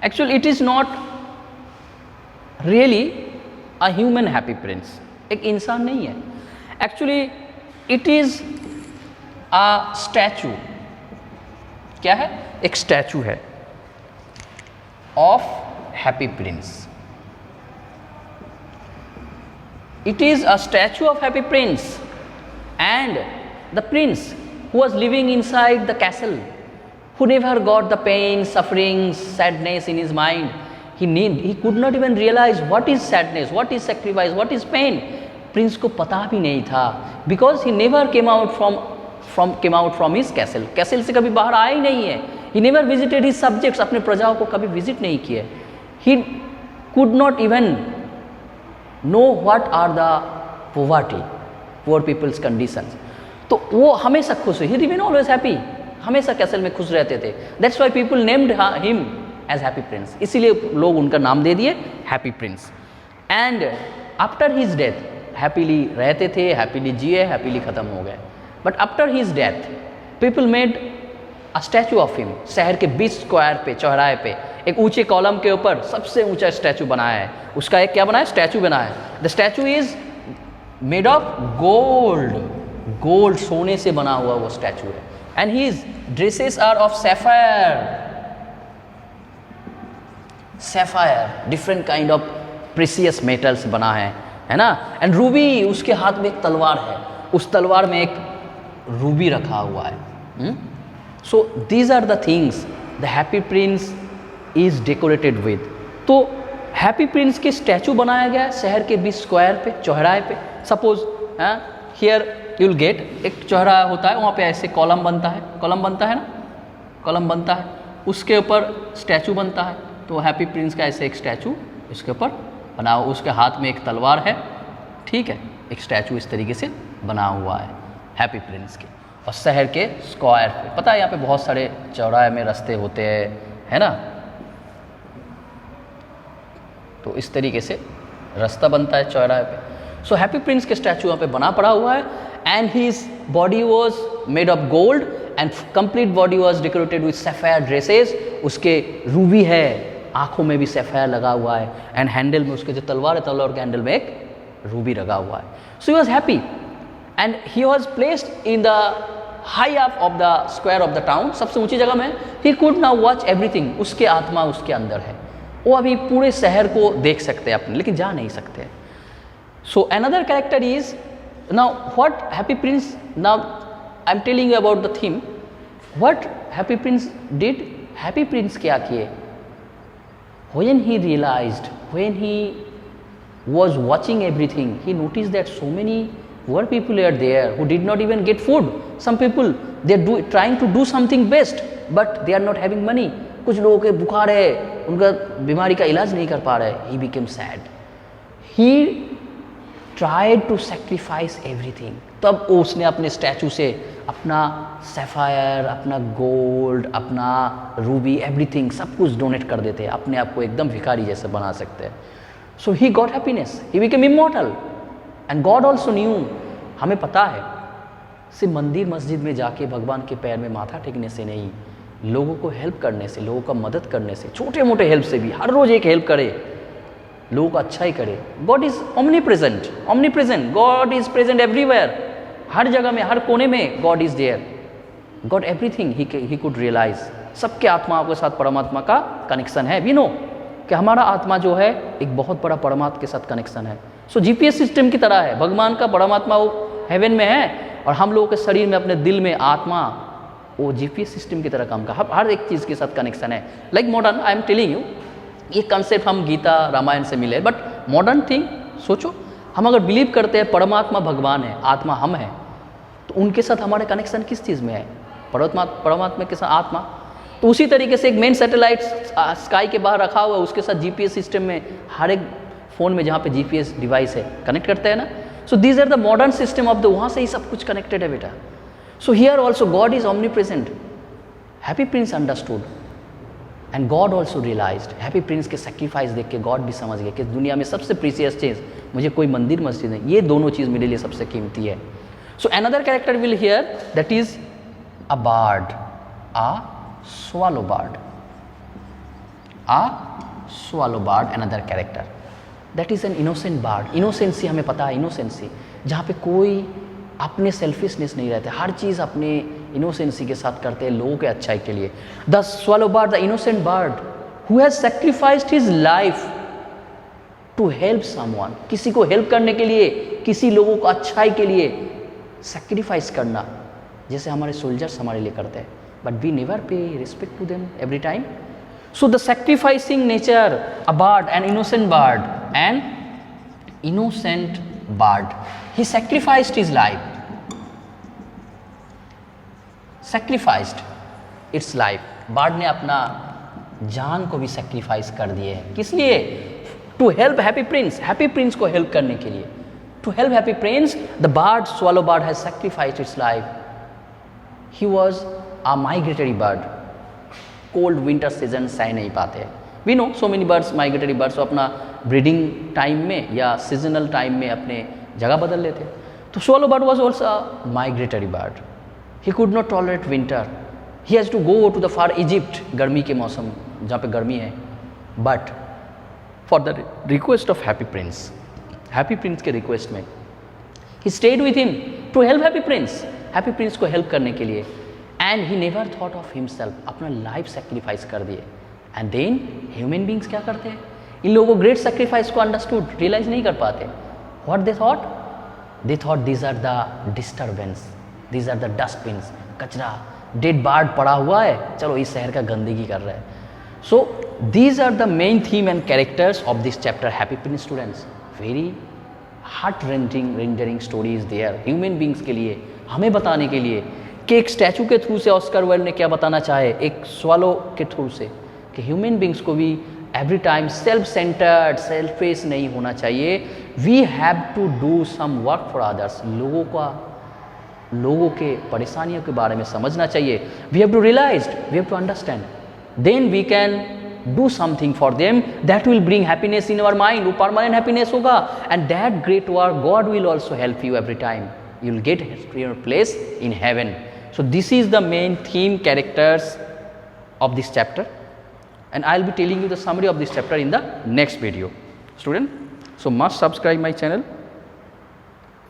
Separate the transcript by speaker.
Speaker 1: Actually it is not really a human happy Prince, एक इंसान नहीं है। Actually it is a statue. क्या है? एक स्टैचू है of happy Prince. It is a statue of happy prince, and the prince who was living inside the castle, who never got the pain, sufferings, sadness in his mind. He could not even realize what is sadness, what is sacrifice, what is pain. Prince को पता भी नहीं था, because he never came out from his castle. Castle से कभी बाहर आया ही नहीं है. He never visited his subjects, अपने प्रजाओं को कभी विजिट नहीं किए. He could not even know what are the poverty, poor people's conditions. तो वो हमेशा खुश है. He remained always happy, हमेशा कैसल में खुश रहते थे. That's why people named him as happy prince. इसीलिए लोग उनका नाम दे दिए happy prince. And after his death, happily रहते थे, happily जिए, happily खत्म हो गए. But after his death, people made a statue of him. शहर के 20 स्क्वायर पे, चौराहे पे एक ऊंचे कॉलम के ऊपर सबसे ऊंचा स्टैचू बनाया है. उसका एक क्या बनाया? स्टैचू बनाया है. The statue is made of gold. Gold, सोने से बना हुआ वो स्टैचू है. And his dresses are of sapphire. Sapphire different kind of precious metals बना है ना. एंड रूबी, उसके हाथ में एक तलवार है, उस तलवार में एक रूबी रखा हुआ है. So these are the things the Happy Prince is decorated with. तो हैप्पी प्रिंस के स्टैचू बनाया गया है शहर के 20 स्क्वायर पे, चौराहे पे. Suppose here you will gate, एक चौराहा होता है, वहाँ पे ऐसे कॉलम बनता है, कॉलम बनता है ना, कॉलम बनता है, उसके ऊपर स्टैचू बनता है. तो हैप्पी प्रिंस का ऐसे एक स्टैचू इसके ऊपर बना हुआ, उसके हाथ में एक तलवार है, ठीक है, एक स्टैचू इस तरीके से बना हुआ है हैप्पी प्रिंस के. और शहर के स्क्वायर पे, पता है यहाँ पे बहुत सारे चौराहे में रास्ते होते हैं, है ना, तो इस तरीके से रास्ता बनता है चौराहे पे. सो हैप्पी प्रिंस के स्टैचू यहाँ पे बना पड़ा हुआ है. And his body was made of gold and complete body was decorated with sapphire dresses. उसके रूबी है, आंखों में भी सैफायर लगा हुआ है. एंड हैंडल में, उसके जो तलवार है, तलवार के हैंडल में एक रूबी लगा हुआ है. So he was happy and he was placed in the high up of the square of the town. सबसे ऊंची जगह में. He could now watch everything. उसके आत्मा उसके अंदर है, वो अभी पूरे शहर को देख सकते हैं अपने, लेकिन जा नहीं सकते. So another character is now what Happy Prince. Now I am telling you about the theme. What Happy Prince did. Happy Prince क्या किए? When he realised, when he was watching everything, he noticed that so many poor people are there who did not even get food. Some people, they are trying to do something best, but they are not having money. कुछ लोगों के बुखार है, उनका बीमारी का इलाज नहीं कर पा रहे. He became sad. He tried to sacrifice everything. तब उसने अपने स्टैचू से अपना सैफायर, अपना गोल्ड, अपना रूबी, एवरीथिंग, सब कुछ डोनेट कर देते हैं. अपने आप को एकदम भिखारी जैसे बना सकते हैं. So he got happiness. He became immortal. And God also knew. हमें पता है, सिर्फ मंदिर मस्जिद में जाके भगवान के पैर में माथा टेकने से नहीं, लोगों को हेल्प करने से, लोगों का मदद करने से, छोटे मोटे हेल्प से भी, हर रोज एक हेल्प करे, लोगों का अच्छा ही करे. God is omnipresent. omnipresent. God is present everywhere. हर जगह में, हर कोने में God is there. God everything he could realise. सबके आत्माओं के साथ परमात्मा का कनेक्शन है. वी नो कि हमारा आत्मा जो है एक बहुत बड़ा परमात्मा के साथ कनेक्शन है. सो जीपीएस सिस्टम की तरह है. भगवान का परमात्मा वो हेवन में है, और हम लोगों के शरीर में, अपने दिल में आत्मा वो जीपीएस सिस्टम की तरह काम का हर एक चीज़ के साथ कनेक्शन है. Like modern, I am telling you, ये कंसेप्ट हम गीता रामायण से मिले. बट मॉडर्न थिंग सोचो, हम अगर बिलीव करते हैं परमात्मा भगवान है, आत्मा हम है, तो उनके साथ हमारे कनेक्शन किस चीज़ में है? परमात्मा के साथ आत्मा. तो उसी तरीके से एक मेन सैटेलाइट स्काई के बाहर रखा हुआ है, उसके साथ जीपीएस सिस्टम में हर एक फ़ोन में जहाँ पे जीपीएस डिवाइस है कनेक्ट करते हैं ना. So these are the modern system of the, वहाँ से ही सब कुछ कनेक्टेड है बेटा. So here also God is omnipresent. Happy Prince understood and God also realised. हैप्पी प्रिंस के सेक्रीफाइस देख के गॉड भी समझ गए कि दुनिया में सबसे प्रीसियस चीज़ मुझे कोई मंदिर मस्जिद नहीं, ये दोनों चीज़ मेरे लिए सबसे कीमती है. So another character will here, that is a bird, a swallow bird. a swallow bird, another character. That is an innocent bird. Innocency हमें पता है, innocency जहाँ पे कोई अपने सेल्फिशनेस नहीं रहते, हर चीज़ अपने इनोसेंसी के साथ करते हैं लोगों के अच्छाई के लिए. The swallow bird, the innocent bird who has sacrificed his life to help someone. किसी को हेल्प करने के लिए, किसी लोगों को अच्छाई के लिए सेक्रीफाइस करना, जैसे हमारे सोल्जर्स हमारे लिए करते हैं. But we never pay respect to them every time. So the sacrificing nature, a bird, an innocent bird, an innocent bird, he sacrificed his life, sacrificed its life. Bird ने अपना जान को भी सेक्रीफाइस कर दिए हैं. किस लिए? To help Happy Prince, Happy Prince को हेल्प करने के लिए. To help Happy Prince the bird, swallow bird has sacrificed its life. He was a migratory bird. Cold winter season सह नहीं पाते. We know so many birds, migratory birds, अपना breeding time में या सीजनल टाइम में अपने जगह बदल लेते. तो swallow bird was also a migratory bird. He could not tolerate winter. He has to go to the far Egypt, गर्मी के मौसम जहाँ पे गर्मी है. But for the request of Happy Prince, Happy Prince के रिक्वेस्ट में, he stayed with him to help Happy Prince, Happy Prince को हेल्प करने के लिए. And he never thought of himself, अपना लाइफ सेक्रीफाइस कर दिए. एंड देन ह्यूमन बींग्स क्या करते हैं? इन लोगों को ग्रेट सेक्रीफाइस को अंडरस्टूड, रियलाइज नहीं कर पाते. What they thought? They thought these are the disturbance, these are the dustbins, कचरा, डेड बर्ड पड़ा हुआ है, चलो इस शहर का गंदगी कर रहे हैं. So these are the main theme and characters of this chapter Happy Prince. Students, very heart rendering stories there human beings के लिए, हमें बताने के लिए कि एक स्टैचू के थ्रू से ऑस्कर वाइल्ड ने क्या बताना चाहे, एक स्वैलो के थ्रू से, कि ह्यूमन बींग्स को भी every time self centred, selfish नहीं होना चाहिए. We have to do some work for others. लोगों के परेशानियों के बारे में समझना चाहिए. We have to realise, we have to understand, then we can do something for them that will bring happiness in our mind. वो परमानेंट हैप्पीनेस होगा. And that great work God will also help you every time. You will get your place in heaven. So this is the main theme characters of this chapter, and I will be telling you the summary of this chapter in the next video. Student, so must subscribe my channel.